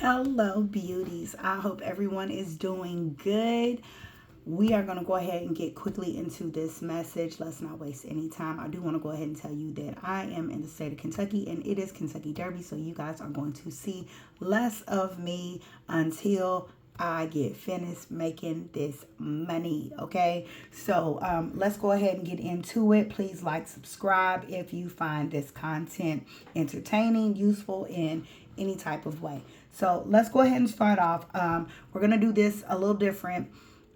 Hello, beauties. I hope everyone is doing good. We are going to go ahead and get quickly into this message. Let's not waste any time. I do want to go ahead and tell you that I am in the state of Kentucky and it is Kentucky Derby. So you guys are going to see less of me until I get finished making this money. Okay. So let's go ahead and get into it. Please like, subscribe if you find this content entertaining, useful in any type of way. So let's go ahead and start off. We're going to do this a little different.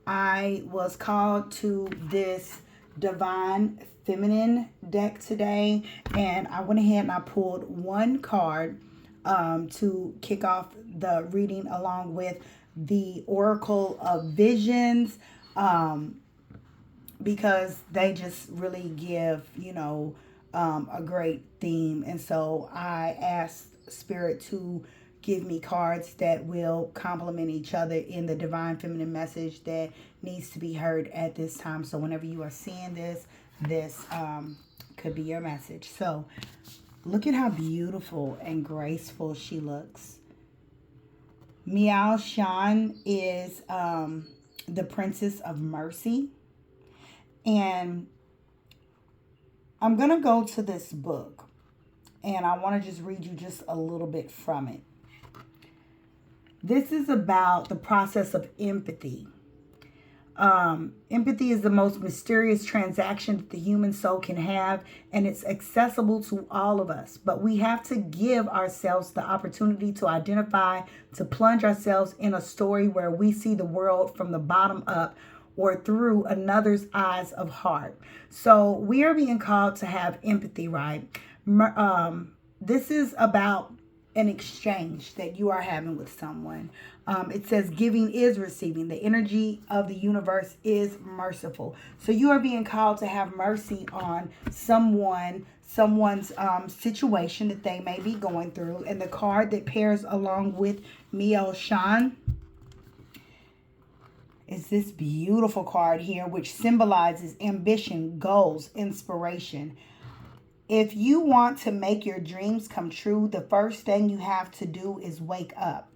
I was called to this Divine Feminine deck today, and I went ahead and I pulled one card to kick off the reading along with the Oracle of Visions, because they just really give, a great theme. And so I asked Spirit to give me cards that will complement each other in the divine feminine message that needs to be heard at this time. So whenever you are seeing this could be your message. So look at how beautiful and graceful she looks. Miao Shan is the Princess of Mercy. And I'm going to go to this book and I want to just read you just a little bit from it. This is about the process of empathy. Empathy is the most mysterious transaction that the human soul can have, and it's accessible to all of us. But we have to give ourselves the opportunity to identify, to plunge ourselves in a story where we see the world from the bottom up or through another's eyes of heart. So we are being called to have empathy, right? This is about an exchange that you are having with someone. It says giving is receiving. The energy of the universe is merciful. So you are being called to have mercy on someone's situation that they may be going through. And the card that pairs along with Miao Shan is this beautiful card here, which symbolizes ambition, goals, inspiration. If you want to make your dreams come true, the first thing you have to do is wake up.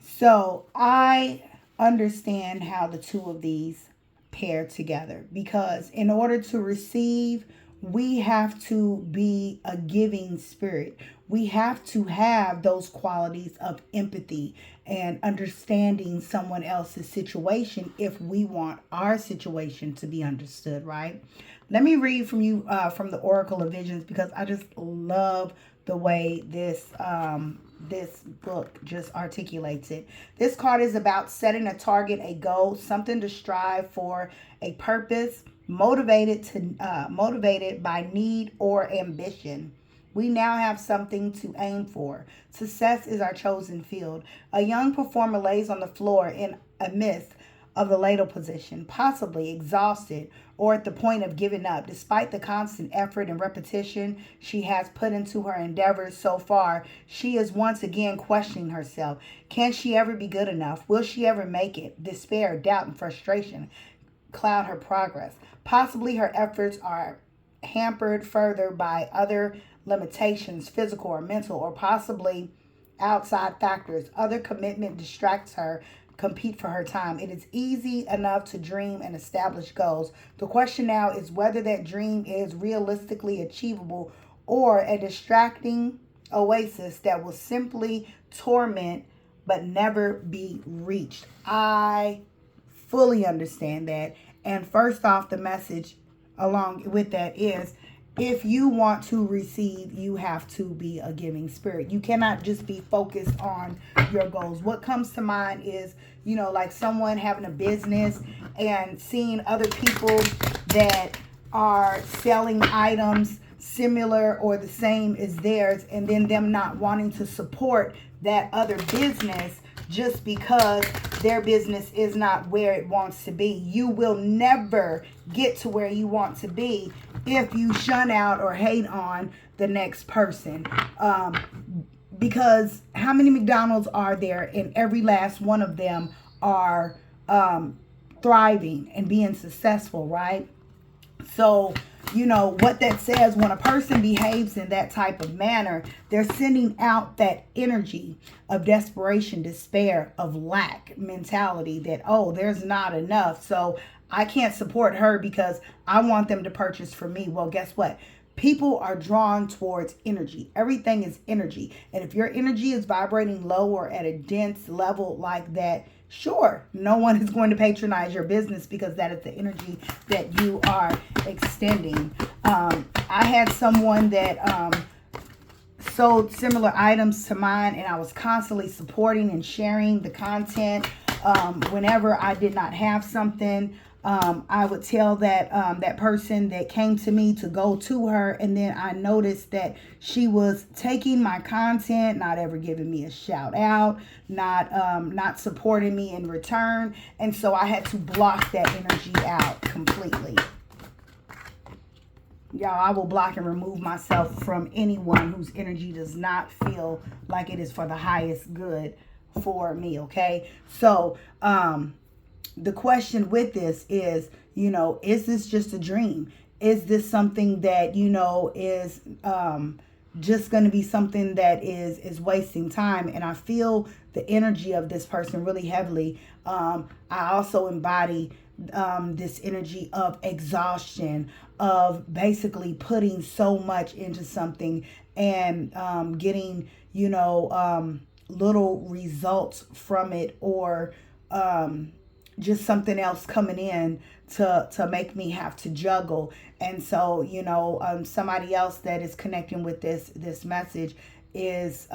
So I understand how the two of these pair together, because in order to receive, we have to be a giving spirit. We have to have those qualities of empathy and understanding someone else's situation if we want our situation to be understood, right? Let me read from you from the Oracle of Visions, because I just love the way this book just articulates it. This card is about setting a target, a goal, something to strive for, a purpose, motivated by need or ambition. We now have something to aim for. Success is our chosen field. A young performer lays on the floor in a mist of the ladle position, possibly exhausted or at the point of giving up. Despite the constant effort and repetition she has put into her endeavors so far, she is once again questioning herself. Can she ever be good enough? Will she ever make it? Despair, doubt, and frustration cloud her progress. Possibly her efforts are hampered further by other limitations, physical or mental, or possibly outside factors. Other commitment distracts her, compete for her time. It is easy enough to dream and establish goals. The question now is whether that dream is realistically achievable or a distracting oasis that will simply torment but never be reached. I fully understand that. And first off, the message along with that is, if you want to receive, you have to be a giving spirit. You cannot just be focused on your goals. What comes to mind is, like someone having a business and seeing other people that are selling items similar or the same as theirs, and then them not wanting to support that other business just because their business is not where it wants to be. You will never get to where you want to be if you shun out or hate on the next person. Because how many McDonald's are there? And every last one of them are thriving and being successful, right? So, what that says, when a person behaves in that type of manner, they're sending out that energy of desperation, despair, of lack mentality that, oh, there's not enough. So I can't support her because I want them to purchase for me. Well, guess what? People are drawn towards energy. Everything is energy. And if your energy is vibrating low or at a dense level like that, sure, no one is going to patronize your business because that is the energy that you are extending. I had someone that sold similar items to mine, and I was constantly supporting and sharing the content. Whenever I did not have something, I would tell that person that came to me to go to her, and then I noticed that she was taking my content, not ever giving me a shout out, not supporting me in return, and so I had to block that energy out completely. Y'all, I will block and remove myself from anyone whose energy does not feel like it is for the highest good for me, okay? So, the question with this is this just a dream? Is this something that, is just going to be something that is wasting time? And I feel the energy of this person really heavily. I also embody this energy of exhaustion, of basically putting so much into something and getting, little results from it, or just something else coming in to make me have to juggle. And so, somebody else that is connecting with this message is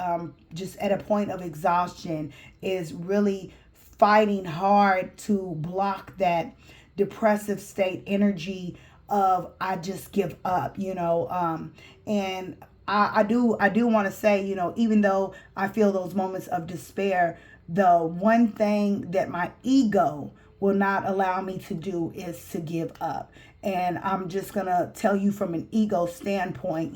just at a point of exhaustion, is really fighting hard to block that depressive state energy of I just give up, and I do want to say, even though I feel those moments of despair, the one thing that my ego will not allow me to do is to give up. And I'm just going to tell you from an ego standpoint,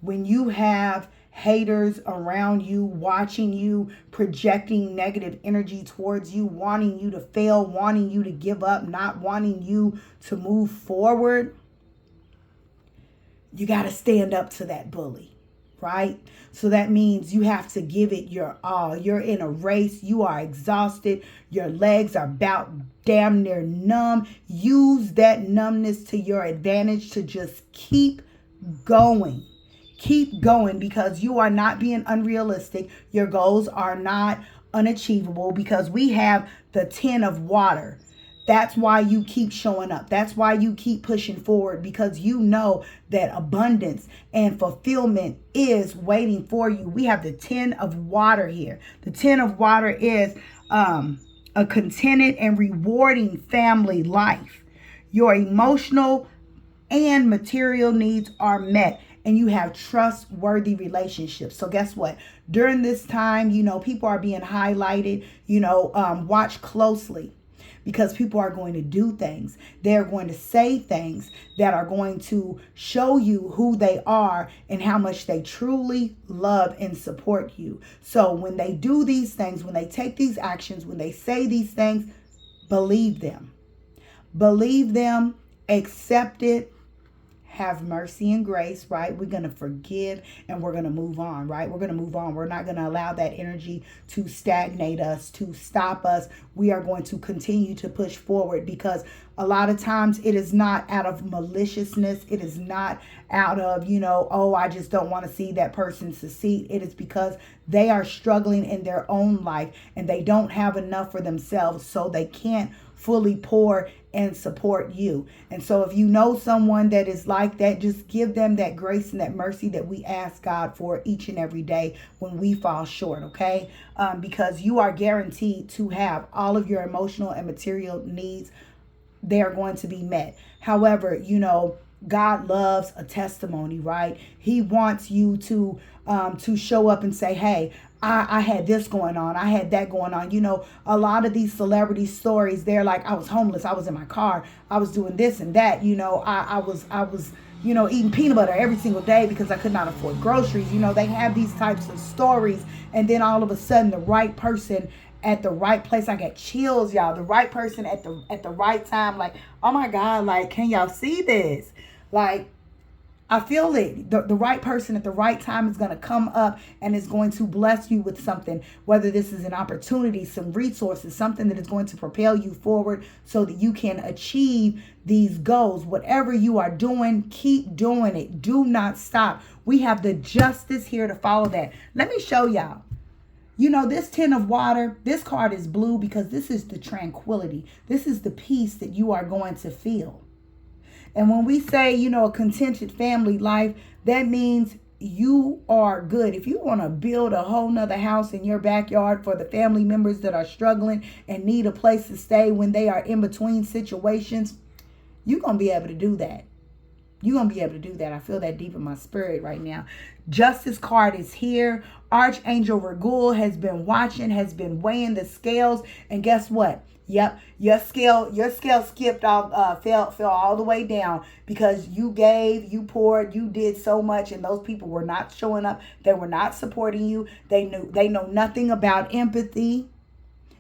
when you have haters around you, watching you, projecting negative energy towards you, wanting you to fail, wanting you to give up, not wanting you to move forward, you got to stand up to that bully, right? So that means you have to give it your all. You're in a race. You are exhausted. Your legs are about damn near numb. Use that numbness to your advantage to just keep going. Keep going, because you are not being unrealistic. Your goals are not unachievable, because we have the 10 of water. That's why you keep showing up. That's why you keep pushing forward, because you know that abundance and fulfillment is waiting for you. We have the 10 of water here. The 10 of water is a contented and rewarding family life. Your emotional and material needs are met, and you have trustworthy relationships. So guess what? During this time, people are being highlighted. Watch closely, because people are going to do things. They're going to say things that are going to show you who they are and how much they truly love and support you. So when they do these things, when they take these actions, when they say these things, believe them. Believe them, accept it, have mercy and grace, right? We're going to forgive and we're going to move on, right? We're going to move on. We're not going to allow that energy to stagnate us, to stop us. We are going to continue to push forward, because a lot of times it is not out of maliciousness. It is not out of, I just don't want to see that person succeed. It is because they are struggling in their own life and they don't have enough for themselves, so they can't fully pour and support you. And so if you know someone that is like that, just give them that grace and that mercy that we ask God for each and every day when we fall short, okay? Because you are guaranteed to have all of your emotional and material needs. They are going to be met. However, God loves a testimony, right? He wants you to show up and say, hey, I had this going on. I had that going on. A lot of these celebrity stories, they're like, I was homeless. I was in my car. I was doing this and that. I was eating peanut butter every single day because I could not afford groceries. They have these types of stories. And then all of a sudden the right person at the right place. I got chills, y'all. The right person at the right time. Like, oh my God, like, can y'all see this? Like, I feel it. The right person at the right time is going to come up and is going to bless you with something, whether this is an opportunity, some resources, something that is going to propel you forward so that you can achieve these goals. Whatever you are doing, keep doing it. Do not stop. We have the justice here to follow that. Let me show y'all. You know, this 10 of water, this card is blue because this is the tranquility. This is the peace that you are going to feel. And when we say, you know, a contented family life, that means you are good. If you want to build a whole nother house in your backyard for the family members that are struggling and need a place to stay when they are in between situations, you're going to be able to do that. You're going to be able to do that. I feel that deep in my spirit right now. Justice card is here. Archangel Regul has been watching, has been weighing the scales. And guess what? Yep, your scale skipped off, fell all the way down because you gave, you poured, you did so much, and those people were not showing up. They were not supporting you. They know nothing about empathy.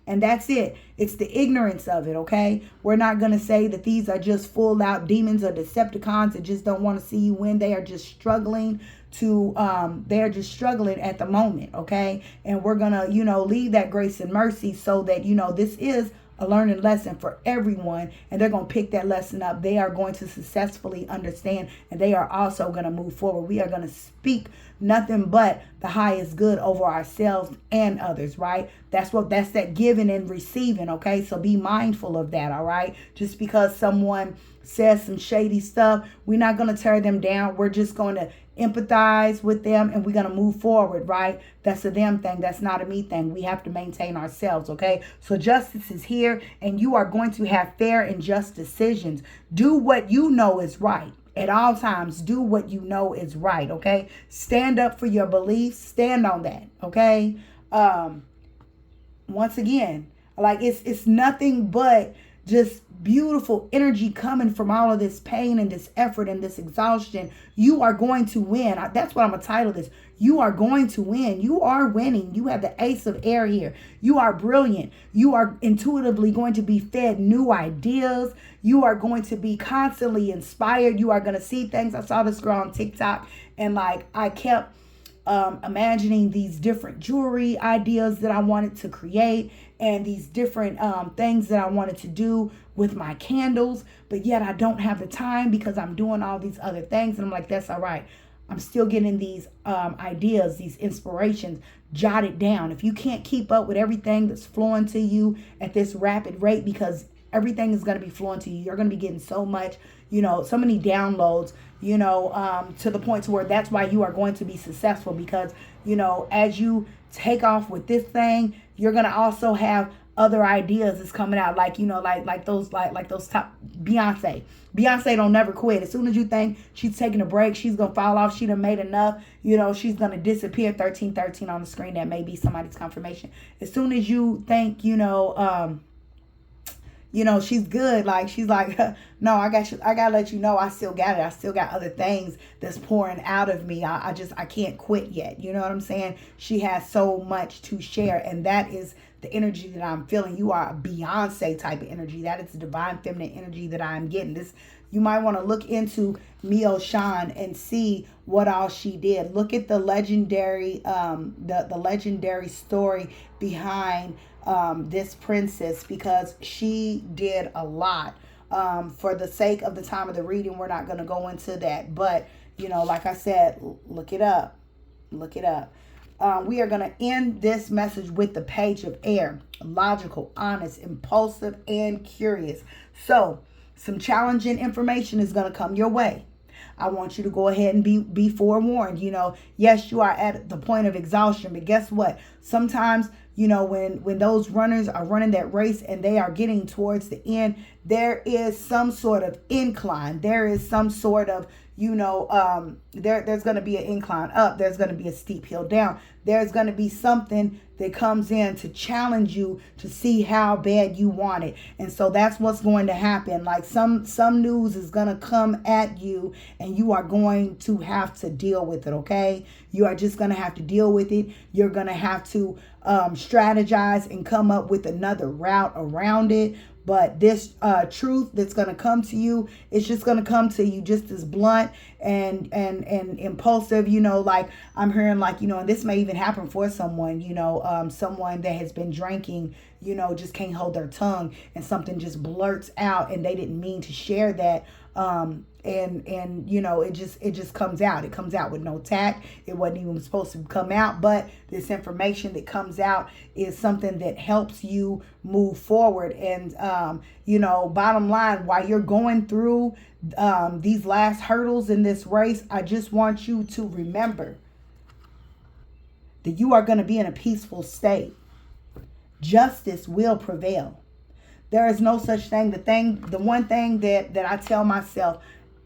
And that's it. It's the ignorance of it, okay? We're not going to say that these are just full out demons or Decepticons that just don't want to see you win. They are just struggling they're just struggling at the moment, okay? And we're going to, you know, leave that grace and mercy so that, you know, this is a learning lesson for everyone, and they're going to pick that lesson up. They are going to successfully understand, and they are also going to move forward. We are going to speak nothing but the highest good over ourselves and others, right? That's that giving and receiving, okay? So be mindful of that, all right? Just because someone says some shady stuff, we're not going to tear them down. We're just going to empathize with them, and we're going to move forward, right? That's a them thing. That's not a me thing. We have to maintain ourselves, okay? So justice is here, and you are going to have fair and just decisions. Do what you know is right. At all times, do what you know is right, okay? Stand up for your beliefs. Stand on that, okay? Once again, like it's nothing but just beautiful energy coming from all of this pain and this effort and this exhaustion. You are going to win. That's what I'm going to title this. You are going to win. You are winning. You have the ace of air here. You are brilliant. You are intuitively going to be fed new ideas. You are going to be constantly inspired. You are going to see things. I saw this girl on TikTok, and like I kept imagining these different jewelry ideas that I wanted to create and these different things that I wanted to do with my candles, but yet I don't have the time because I'm doing all these other things. And I'm like, that's all right. I'm still getting these ideas, these inspirations. Jot it down. If you can't keep up with everything that's flowing to you at this rapid rate, because everything is going to be flowing to you, you're going to be getting so much, you know, so many downloads, you know, to the point to where that's why you are going to be successful, because, you know, as you take off with this thing, you're going to also have other ideas that's coming out, like, you know, like those top Beyonce don't never quit. As soon as you think she's taking a break, she's gonna fall off, she done made enough, you know, she's gonna disappear. 1313 on the screen, that may be somebody's confirmation. As soon as you think, you know, she's good, like she's like, no, I gotta let you know I still got it. I still got other things that's pouring out of me. I can't quit yet. You know what I'm saying? She has so much to share, and that is the energy that I'm feeling. You are a Beyonce type of energy. That is the divine feminine energy that I'm getting. This, you might want to look into Mio Shan and see what all she did. Look at the legendary the legendary story behind this princess, because she did a lot. For the sake of the time of the reading, we're not going to go into that, but you know, like I said, look it up. We are going to end this message with the Page of Air. Logical, honest, impulsive, and curious. So some challenging information is going to come your way. I want you to go ahead and be forewarned. You know, yes, you are at the point of exhaustion, but guess what? Sometimes, you know, when those runners are running that race and they are getting towards the end, there is some sort of incline. There is some sort of, there's going to be an incline up. There's going to be a steep hill down. There's going to be something that comes in to challenge you to see how bad you want it. And so that's what's going to happen. Like some news is going to come at you, and you are going to have to deal with it, okay? You are just going to have to deal with it. You're going to have to strategize and come up with another route around it. But this truth that's going to come to you, it's just going to come to you just as blunt and impulsive, like I'm hearing, like, and this may even happen for someone, someone that has been drinking, just can't hold their tongue, and something just blurts out and they didn't mean to share that. It just comes out. It comes out with no tact. It wasn't even supposed to come out, but this information that comes out is something that helps you move forward. And bottom line, while you're going through these last hurdles in this race, I just want you to remember that you are going to be in a peaceful state. Justice will prevail. There is no such thing. The one thing that I tell myself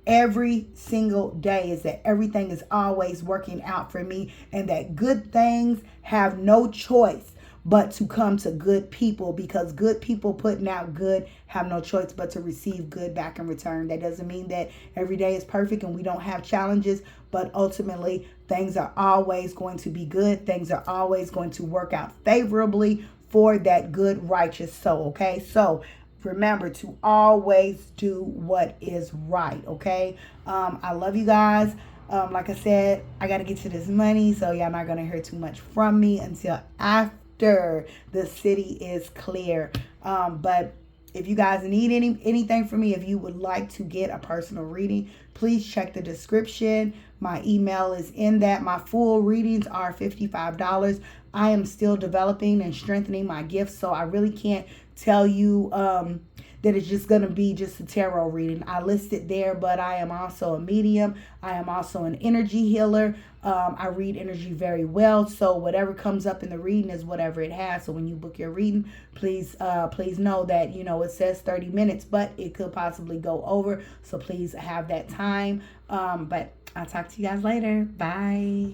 every single day is that everything is always working out for me, and that good things have no choice but to come to good people, because good people putting out good have no choice but to receive good back in return. That doesn't mean that every day is perfect and we don't have challenges, but ultimately things are always going to be good. Things are always going to work out favorably for that good, righteous soul, okay? So remember to always do what is right, okay? I love you guys. Like I said, I got to get to this money, so y'all not going to hear too much from me until after the city is clear. But if you guys need anything from me, if you would like to get a personal reading, please check the description. My email is in that. My full readings are $55. I am still developing and strengthening my gifts, so I really can't tell you that it's just going to be just a tarot reading. I listed there, but I am also a medium. I am also an energy healer. I read energy very well, so whatever comes up in the reading is whatever it has. So when you book your reading, please know that, it says 30 minutes, but it could possibly go over, so please have that time. But I'll talk to you guys later. Bye.